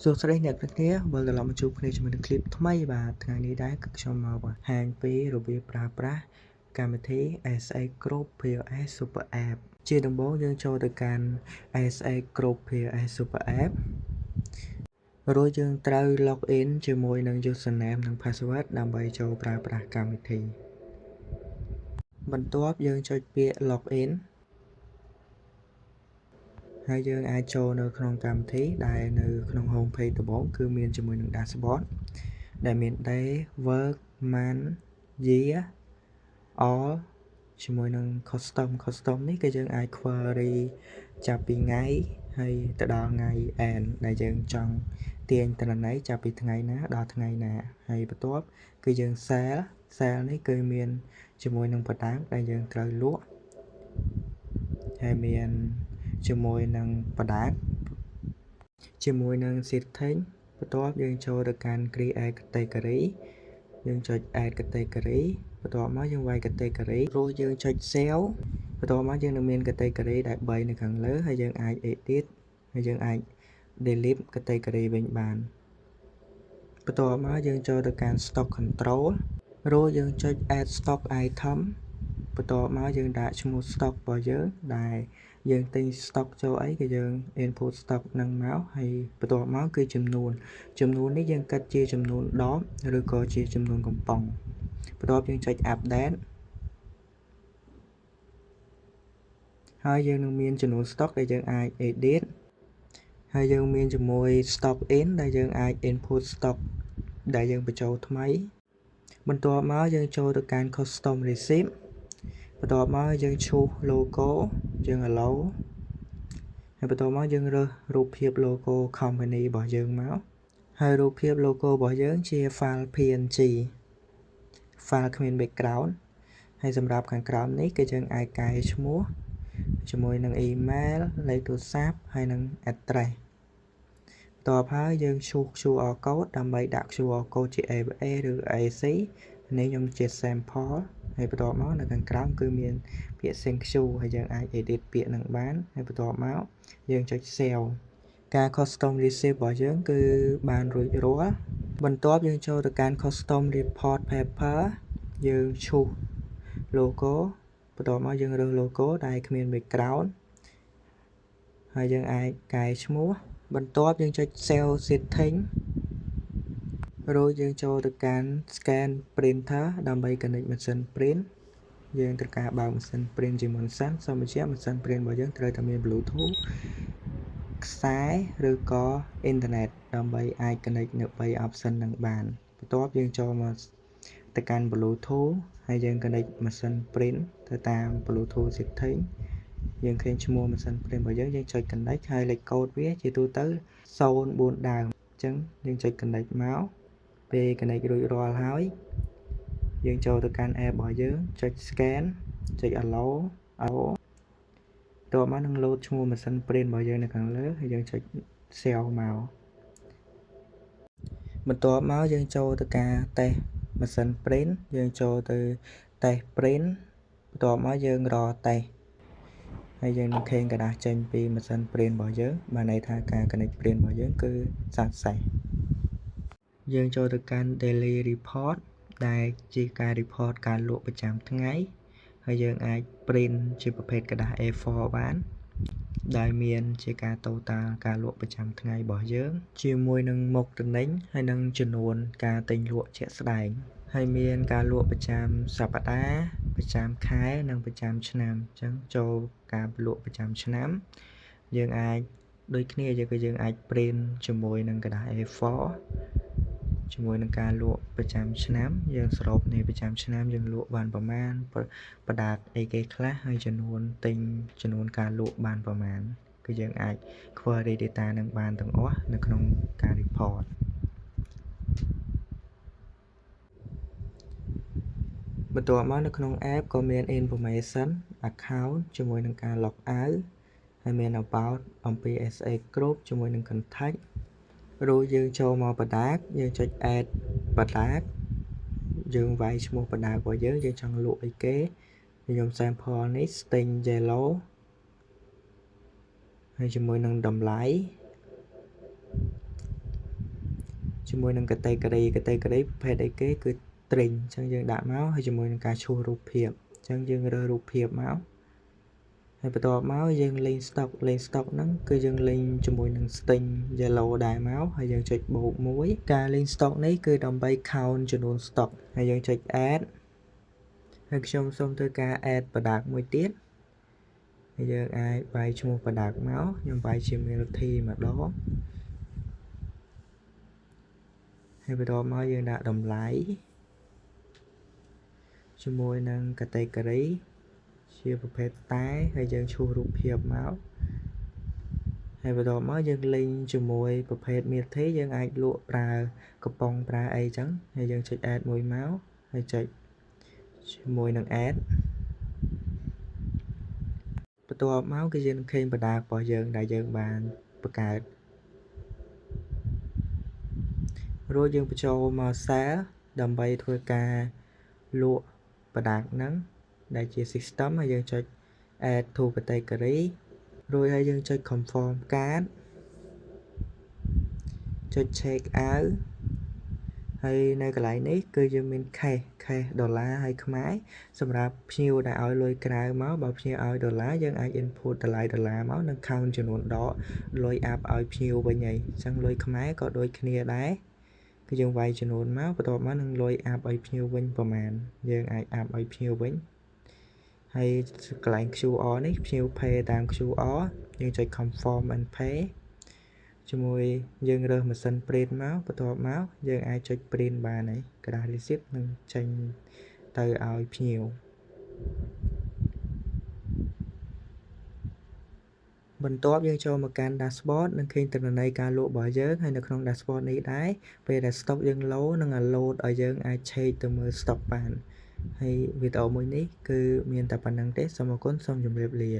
សួស្តីអ្នកទាំងគ្នាវិលត្រឡប់មកជួបគ្នាជាមួយនឹង clip ថ្មីបាទថ្ងៃនេះដែរគឺខ្ញុំមកបង្ហាញពីរបៀបប្រើប្រាស់កម្មវិធី ASA Group PLS Super App ជាដំបូងយើងចូលទៅកាន់ ASA Group PLS Super App រួចយើងត្រូវ log in ជាមួយនឹង username និង password ដើម្បីចូលប្រើប្រាស់កម្មវិធីបន្ទាប់យើងចុចពាក្យ log in ហើយយើងអាចចូលនៅក្នុងកម្មវិធីដែលនៅក្នុង home page ដំបូងគឺមានជាមួយនឹង dashboard ដែលមាន day work month year all ជាមួយនឹង custom នេះគឺយើងអាច query ចាប់ពីថ្ងៃហើយទៅដល់ថ្ងៃ end ដែលយើងចង់ទាញទិន្នន័យចាប់ពីថ្ងៃណាដល់ថ្ងៃណាហើយបន្ទាប់គឺយើង sell នេះគឺមានជាមួយនឹងប្រដាប់ដែលយើងត្រូវលក់ហើយមានជាមួយនឹងប្រដាប់ជាមួយនឹង setting បន្ទាប់យើងចូលទៅកាន់ create category យើងចុច add category បន្ទាប់មកយើងវាយ category រួចយើងចុច sell បន្ទាប់មកយើងនឹងមាន category ដែល3នៅខាងលើហើយយើងអាច edit ហើយយើងអាច delete category វិញបានបន្ទាប់មកយើងចូលទៅកាន់ stock control រួចយើងចុច add stock item បន្ទាប់មកយើងដាក់ឈ្មោះ stock របស់យើងដែលយើងទិញ stock ចូលអីគឺយើង input stock នឹងមកហើយបន្ទាប់មកគឺចំនួននេះយើងគិតជាចំនួនដបឬក៏ជាចំនួនកំប៉ុងបន្ទាប់យើងចុច update ហើយយើងនឹងមានចំនួន stock ដែលយើងអាច edit ហើយយើងមានជាមួយ stock in ដែលយើងអាច input stock ដែលយើងបញ្ចូលថ្មីបន្ទាប់មកយើងចូលទៅកាន់ custom receipt បន្ទាប់មកយើងឈូស logo យើង allow ហើយបន្ទាប់មកយើងរើសរូបភាព logo company របស់យើងមកហើយរូបភាព logo របស់យើងជា file PNG file គ្មាន background ហើយសម្រាប់ខាងក្រោមនេះគឺយើងអាចកែឈ្មោះជាមួយនឹង email លេខទូរស័ព្ទហើយនឹង address បន្ទាប់ហើយយើងឈូស QR code ដើម្បីដាក់ QR code ជា ABA ឬ AC នេះខ្ញុំជា sample ហើយបន្ទាប់មកនៅខាងក្រោមគឺមានពាក្យ thank you ហើយយើងអាច edit ពាក្យនឹងបានហើយបន្ទាប់មកយើងចុច save ការ custom receipt របស់យើងគឺបានរួចរាល់បន្ទាប់យើងចូលទៅកាន់ custom report paper យើងឈូស logo បន្ទាប់មកយើងរើស logo ដែលគ្មាន background ហើយយើងអាចកែឈ្មោះបន្ទាប់យើងចុច save setting រួចយើងចូលទៅកាន់ scan printer ដើម្បី connect ម៉ាស៊ីន print យើងត្រូវការបើកម៉ាស៊ីន print ជាមុនសិនសូមបញ្ជាក់ម៉ាស៊ីន print របស់យើងត្រូវតែមាន Bluetooth ខ្សែឬក៏អ៊ីនធឺណិតដើម្បីអាច connect នៅ3 option នឹងបានបន្ទាប់យើងចូលមកទៅកាន់ Bluetooth ហើយយើង connect ម៉ាស៊ីន print ទៅតាម Bluetooth setting យើងឃើញឈ្មោះម៉ាស៊ីន print របស់យើងចុច connect ហើយលេខកូដវាជាទូទៅ04ដើមអញ្ចឹងយើងចុច connect មកពេល connect រួចរាល់ហើយយើងចូលទៅកាន់ app របស់យើងចុច scan ចុច allow តោះមកនឹង load ឈ្មោះម៉ាស៊ីន print របស់យើងនៅខាងលើហើយយើងចុច save មកបន្ទាប់មកយើងចូលទៅការតេស្តម៉ាស៊ីន print យើងចូលទៅតេស្ត print បន្ទាប់មកយើងរកតេស្តហើយយើងនឹងឃើញกระดาษចេញពីម៉ាស៊ីន print របស់យើងបានន័យថាការ connect print របស់យើងគឺ success យើងចូលទៅកាន់ daily report ដែលជាការ report ការលក់ប្រចាំថ្ងៃហើយយើងអាច print ជាប្រភេទกระดาษ A4 បានដែលមានជាការ total ការលក់ប្រចាំថ្ងៃរបស់យើងជាមួយនឹងមុខទំនិញហើយនឹងចំនួនការទិញលក់ជាក់ស្ដែងហើយមានការលក់ប្រចាំសប្តាហ៍ប្រចាំខែនិងប្រចាំឆ្នាំអញ្ចឹងចូលការលក់ប្រចាំឆ្នាំយើងអាចដូចគ្នាយើងអាច print ជាមួយនឹងกระดาษ A4 ជាមួយនឹងការលក់ប្រចាំឆ្នាំយើងសរុបនៃប្រចាំឆ្នាំយើងលក់បានប្រមាណប្រដាប់អីគេខ្លះហើយចំនួនទិញចំនួនការលក់បានប្រមាណគឺយើងអាច query data នឹងបានទាំងអស់នៅក្នុងការ report បន្ទាប់មកនៅក្នុង app ក៏មាន information account ជាមួយនឹងការ log out ហើយមាន about អំពី SA group ជាមួយនឹង contact រួចយើងចូលមកប្រដាប់យើងចុច add ប្រដាប់យើងវាយឈ្មោះប្រដាប់របស់យើងចង់លក់អីគេខ្ញុំ sample នេះ sting yellow ហើយជាមួយនឹងតម្លៃ ជាមួយនឹង category ប្រភេទអីគេគឺ string អញ្ចឹងយើងដាក់មកហើយជាមួយនឹងការឈ្មោះរូបភាពអញ្ចឹងយើងរើសរូបភាពមកហើយបន្ទាប់មកយើងលេង stock ហ្នឹងគឺយើងលេងជាមួយនឹង string yellow ដែរមកហើយយើងចុចបូក1ការលេង stock នេះគឺដើម្បី count ចំនួន stock ហើយយើងចុច add ហើយខ្ញុំសូមធ្វើការ add product មួយទៀតហើយយើងអាចបាយឈ្មោះ product មកខ្ញុំបាយជា Milty ម្ដងហើយបន្ទាប់មកយើងដាក់តម្លៃជាមួយនឹង category ជាប្រភេទតែហើយយើងឈ្មោះរូបភាពមកហើយបន្ទាប់មកយើងលេងជាមួយប្រភេទ Milty យើងអាចលក់ប្រើកំប៉ុងប្រើអីចឹងហើយយើងចុច add មួយមកហើយចុចជាមួយនឹង add បន្ទាប់មកគឺយើងនឹងឃើញបណ្ដារបស់យើងដែលយើងបានបង្កើតរួចយើងបញ្ចូលមក cell ដើម្បីធ្វើការលក់ product ហ្នឹងដែលជា system ហើយយើងចុច add to category រួចហើយយើងចុច confirm card ចុច check out ហើយនៅកន្លែងនេះគឺយើងមាន cash ដុល្លារហើយខ្មែរសម្រាប់ភ្ញៀវដែលឲ្យលុយក្រៅមកបើភ្ញៀវឲ្យដុល្លារយើងអាច input តម្លៃដុល្លារមកនិង count ចំនួនដកលុយអាប់ឲ្យភ្ញៀវវិញហើយអញ្ចឹងលុយខ្មែរក៏ដូចគ្នាដែរគឺយើងវាយចំនួនមកបន្ទាប់មកនឹងលុយអាប់ឲ្យភ្ញៀវវិញប្រហែលយើងអាចអាប់ឲ្យភ្ញៀវវិញហើយកន្លែង QR នេះភ្ញៀវ pay តាម QR យើងចុច confirm and pay ជាមួយយើងរើសម៉ាស៊ីន print មកបន្ទាប់មកយើងអាចចុច print បានហើយក្រដាស receipt នឹងចេញទៅឲ្យភ្ញៀវបន្ទាប់យើងចូលមកកាន់ dashboard នឹងឃើញទិន្នន័យការលក់របស់យើងហើយនៅក្នុង dashboard នេះដែរពេលដែល stock យើង load នឹង load ឲ្យយើងអាច check ទៅមើល stock បានហើយវីដេអូមួយនេះគឺមានតែប៉ុណ្្នឹងទេសូមអរគុណសូមជម្រាបលា